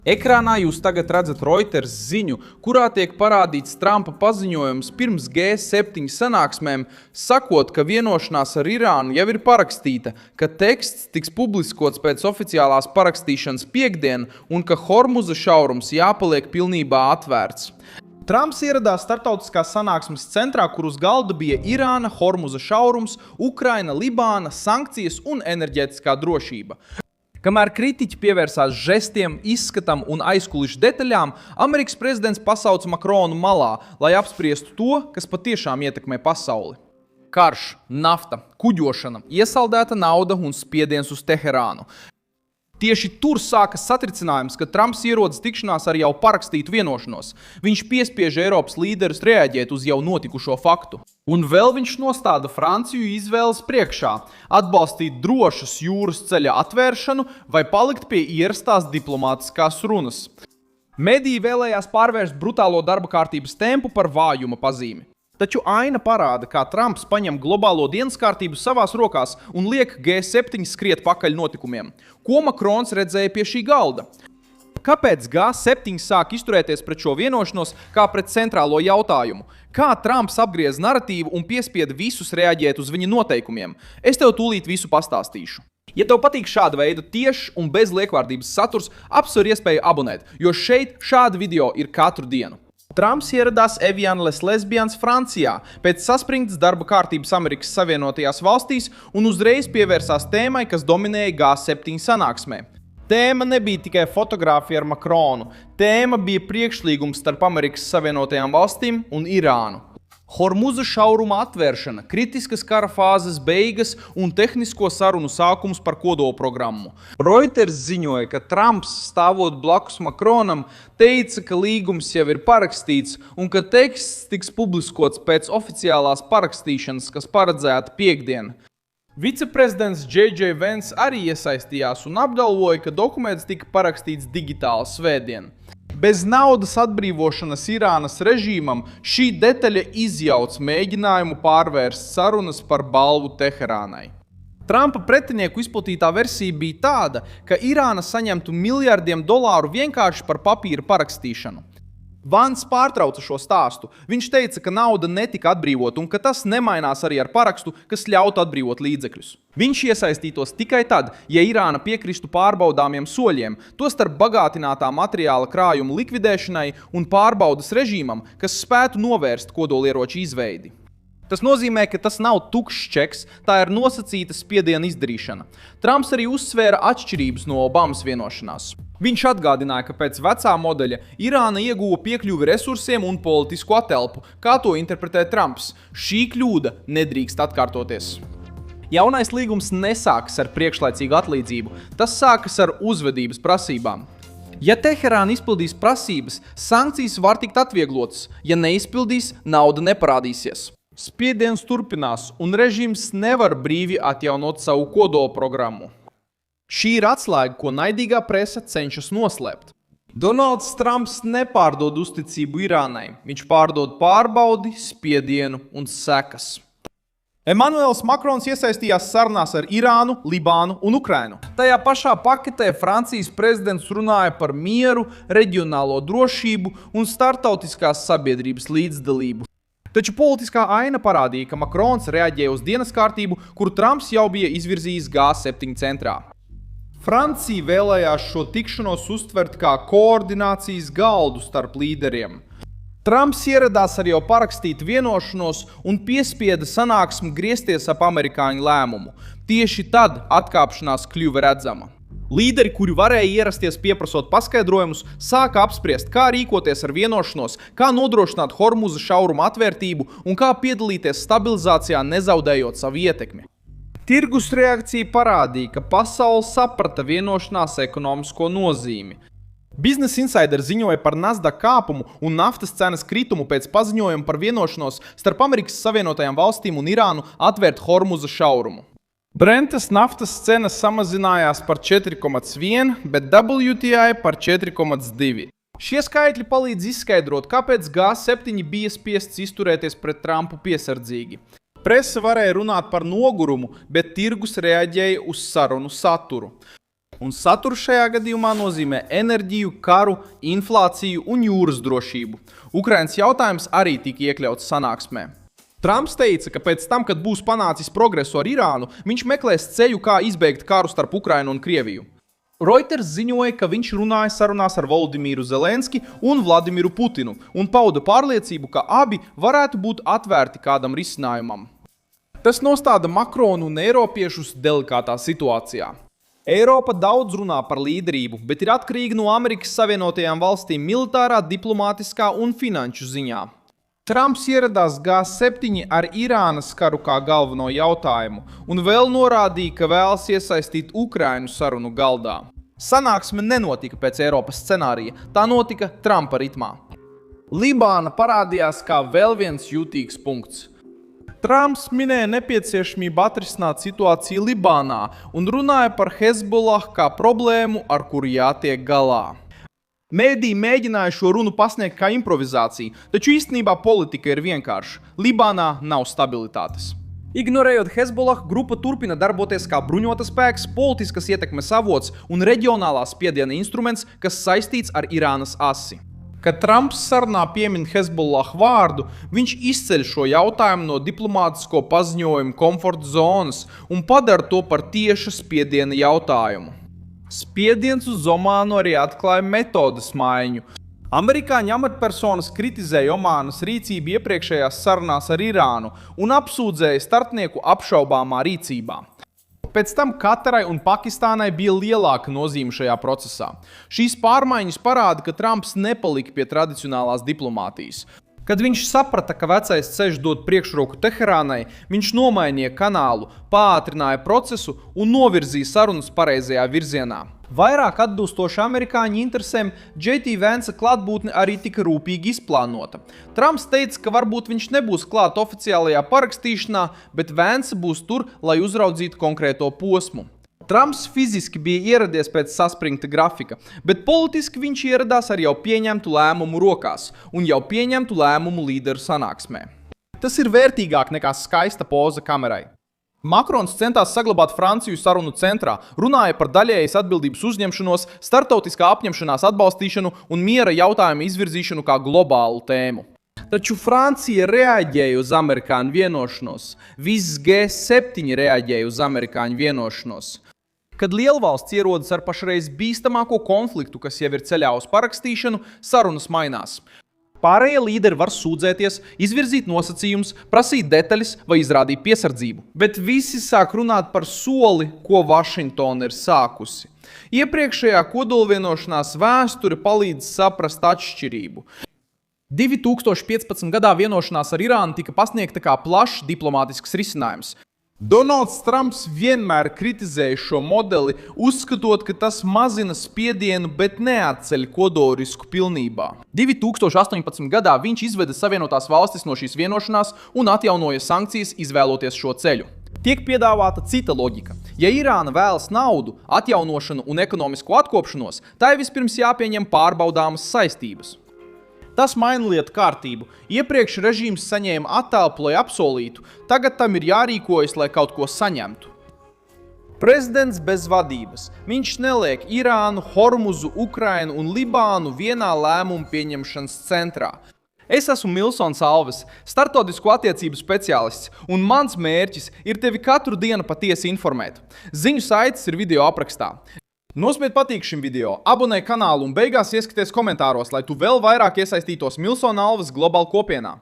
Ekrānā jūs tagad redzat Reuters ziņu, kurā tiek parādīts Trumpa paziņojums pirms G7 sanāksmēm, sakot, ka vienošanās ar Irānu jau ir parakstīta, ka teksts tiks publiskots pēc oficiālās parakstīšanas piektdien un ka Hormuza šaurums jāpaliek pilnībā atvērts. Trumps ieradās starptautiskās sanāksmes centrā, kur uz galda bija Irāna, Hormuza šaurums, Ukraina, Libāna, sankcijas un enerģētiskā drošība. Kamēr kritiķi pievērsās žestiem, izskatam un aizkulišu detaļām, Amerikas prezidents pasauca Makronu malā, lai apspriestu to, kas patiešām ietekmē pasauli. Karš, nafta, kuģošana, iesaldēta nauda un spiediens uz Teherānu. Tieši tur sākas satricinājums, kad Trumps ierodas tikšanās ar jau parakstītu vienošanos. Viņš piespiež Eiropas līderus reaģēt uz jau notikušo faktu. Un vēl viņš nostāda Franciju izvēles priekšā – atbalstīt drošas jūras ceļa atvēršanu vai palikt pie ierastās diplomātiskās runas. Mediji vēlējās pārvērst brutālo darba kārtības tempu par vājuma pazīmi. Taču aina parāda, kā Trumps paņem globālo dienas kārtību savās rokās un liek G7 skriet pakaļ notikumiem. Ko Makrons redzēja pie šī galda? Kāpēc G7 sāk izturēties pret šo vienošanos kā pret centrālo jautājumu? Kā Trumps apgriez naratīvu un piespieda visus reaģēt uz viņa noteikumiem? Es tev tūlīt visu pastāstīšu. Ja tev patīk šāda veida tieši un bez liekvārdības saturs, apsver iespēju abonēt, jo šeit šādi video ir katru dienu. Trumps ieradās Evian les Lesbians Francijā pēc saspringtas darba kārtības Amerikas Savienotajās valstīs un uzreiz pievērsās tēmai, kas dominēja G7 sanāksmē. Tēma nebija tikai fotogrāfija ar Makronu, tēma bija priekšlīgums starp Amerikas Savienotajām valstīm un Irānu. Hormuza šauruma atvēršana, kritiskas kara fāzes beigas un tehnisko sarunu sākums par kodolprogrammu. Reuters ziņoja, ka Trumps, stāvot blakus Makronam, teica, ka līgums jau ir parakstīts un ka teksts tiks publiskots pēc oficiālās parakstīšanas, kas paredzēta piektdien. Viceprezidents J.J. Vance arī iesaistījās un apgalvoja, ka dokuments tika parakstīts digitāli svētdien. Bez naudas atbrīvošanas Irānas režīmam šī detaļa izjauc mēģinājumu pārvērst sarunas par balvu Teherānai. Trumpa pretinieku izplatītā versija bija tāda, ka Irāna saņemtu miljardiem dolāru vienkārši par papīra parakstīšanu. Vance pārtrauca šo stāstu. Viņš teica, ka nauda netika atbrīvota un ka tas nemainās arī ar parakstu, kas ļautu atbrīvot līdzekļus. Viņš iesaistītos tikai tad, ja Irāna piekristu pārbaudāmiem soļiem, tostarp bagātinātā materiāla krājuma likvidēšanai un pārbaudas režīmam, kas spētu novērst kodolieroču izveidi. Tas nozīmē, ka tas nav tukšs čeks, tā ir nosacīta spiediena izdarīšana. Trumps arī uzsvēra atšķirības no Obamas vienošanās. Viņš atgādināja, ka pēc vecā modeļa Irāna ieguva piekļuvi resursiem un politisku atelpu, kā to interpretē Trumps. Šī kļūda nedrīkst atkārtoties. Jaunais līgums nesākas ar priekšlaicīgu atlīdzību, tas sākas ar uzvedības prasībām. Ja Teherāna izpildīs prasības, sankcijas var tikt atvieglotas, ja neizpildīs, nauda neparādīsies. Spiediens turpinās, un režīms nevar brīvi atjaunot savu kodolprogrammu. Šī ir atslēga, ko naidīgā presa cenšas noslēpt. Donalds Trumps nepārdod uzticību Irānai, viņš pārdod pārbaudi, spiedienu un sekas. Emanuels Makrons iesaistījās sarunās ar Irānu, Libānu un Ukrainu. Tajā pašā paketē Francijas prezidents runāja par mieru, reģionālo drošību un startautiskās sabiedrības līdzdalību. Taču politiskā aina parādīja, ka Makrons reaģēja uz dienas kārtību, kuru Trumps jau bija izvirzījis G7 centrā. Francija vēlējās šo tikšanos uztvert kā koordinācijas galdu starp līderiem. Trumps ieradās ar jau parakstītu vienošanos un piespieda sanāksmi griezties ap amerikāņu lēmumu. Tieši tad atkāpšanās kļuva redzama. Līderi, kuri varēja ierasties pieprasot paskaidrojumus, sāka apspriest, kā rīkoties ar vienošanos, kā nodrošināt Hormuza šauruma atvērtību un kā piedalīties stabilizācijā, nezaudējot savu ietekmi. Tirgus reakcija parādīja, ka pasaule saprata vienošanās ekonomisko nozīmi. Business Insider ziņoja par Nasdaq kāpumu un naftas cenas kritumu pēc paziņojuma par vienošanos starp Amerikas Savienotajām valstīm un Irānu atvērt Hormuza šaurumu. Brentas naftas cenas samazinājās par 4,1, bet WTI par 4,2. Šie skaitļi palīdz izskaidrot, kāpēc G7 bija spiests izturēties pret Trumpu piesardzīgi. Prese varēja runāt par nogurumu, bet tirgus reaģēja uz sarunu saturu. Un saturs šajā gadījumā nozīmē enerģiju, karu, inflāciju un jūras drošību. Ukrainas jautājums arī tika iekļauts sanāksmē. Trumps teica, ka pēc tam, kad būs panācis progresu ar Irānu, viņš meklēs ceļu, kā izbeigt karu starp Ukrainu un Krieviju. Reuters ziņoja, ka viņš runāja sarunās ar Volodimīru Zelenski un Vladimiru Putinu un pauda pārliecību, ka abi varētu būt atvērti kādam risinājumam. Tas nostāda Makronu un eiropiešus delikātā situācijā. Eiropa daudz runā par līderību, bet ir atkarīga no Amerikas Savienotajām valstīm militārā, diplomātiskā un finanšu ziņā. Trumps ieradās G7 ar Irānas karu kā galveno jautājumu un vēl norādīja, ka vēlas iesaistīt Ukrainu sarunu galdā. Sanāksme nenotika pēc Eiropas scenārija, tā notika Trumpa ritmā. Libāna parādījās kā vēl viens jutīgs punkts. Trumps minēja nepieciešamību atrisināt situāciju Libānā un runāja par Hezbollah kā problēmu, ar kuru jātiek galā. Mēdī mēģināja šo runu pasniegt kā improvizāciju, taču īstenībā politika ir vienkārša. Libānā nav stabilitātes. Ignorējot Hezbollah, grupa turpina darboties kā bruņota spēks, politiskas ietekmes avots un reģionālā spiediena instruments, kas saistīts ar Irānas asi. Kad Trumps sarunā piemin Hezbollah vārdu, viņš izceļ šo jautājumu no diplomātisko paziņojumu komforta zonas un padara to par tieša spiediena jautājumu. Spiediens uz Omānu arī atklāja metodes maiņu. Amerikāņu amatpersonas kritizēja Omānas rīcību iepriekšējās sarunās ar Irānu un apsūdzēja starpnieku apšaubāmā rīcībā. Pēc tam Katarai un Pakistānai bija lielāka nozīme šajā procesā. Šīs pārmaiņas parāda, ka Trumps nepalika pie tradicionālās diplomātijas. Kad viņš saprata, ka vecais ceļš dod priekšroku Teherānai, viņš nomainīja kanālu, pātrināja procesu un novirzīja sarunas pareizajā virzienā. Vairāk atbilstoši amerikāņu interesēm, J.D. Vansa klātbūtne arī tika rūpīgi izplānota. Trumps teica, ka varbūt viņš nebūs klāt oficiālajā parakstīšanā, bet Vansa būs tur, lai uzraudzītu konkrēto posmu. Trumps fiziski bija ieradies pēc saspringta grafika, bet politiski viņš ieradās ar jau pieņemtu lēmumu rokās un jau pieņemtu lēmumu līderu sanāksmē. Tas ir vērtīgāk nekā skaista poza kamerai. Makrons centās saglabāt Franciju sarunu centrā, runāja par daļējas atbildības uzņemšanos, starptautiskā apņemšanās atbalstīšanu un miera jautājumu izvirzīšanu kā globālu tēmu. Taču Francija reaģēja uz amerikāņu vienošanos, viss G7 reaģēja uz amerikāņu vienošanos. Kad lielvalsts ierodas ar pašreiz bīstamāko konfliktu, kas jau ir ceļā uz parakstīšanu, sarunas mainās. Pārējie līderi var sūdzēties, izvirzīt nosacījumus, prasīt detaļas vai izrādīt piesardzību. Bet visi sāk runāt par soli, ko Vašingtona ir sākusi. Iepriekšējā kodolvienošanās vēsture palīdz saprast atšķirību. 2015. gadā vienošanās ar Irānu tika pasniegta kā plašs diplomātisks risinājums. Donalds Trumps vienmēr kritizēja šo modeli, uzskatot, ka tas mazina spiedienu, bet neatceļ kodorisku pilnībā. 2018. gadā viņš izveda Savienotās valstis no šīs vienošanās un atjaunoja sankcijas, izvēloties šo ceļu. Tiek piedāvāta cita loģika. Ja Irāna vēlas naudu, atjaunošanu un ekonomisko atkopšanos, tai vispirms jāpieņem pārbaudāmas saistības. Tas maina lietu kārtību. Iepriekš režīms saņēma attelpu, lai apsolītu, tagad tam ir jārīkojas, lai kaut ko saņemtu. Prezidents bez vadības. Viņš neliek Irānu, Hormuzu, Ukrainu un Libānu vienā lēmumu pieņemšanas centrā. Es esmu Milsons Alves, starptautisko attiecību speciālists, un mans mērķis ir tevi katru dienu patiesi informēt. Ziņu saites ir video aprakstā. Nospied patīk šim video, abonē kanālu un beigās ieskaties komentāros, lai tu vēl vairāk iesaistītos Milsona Alves globāla kopienā.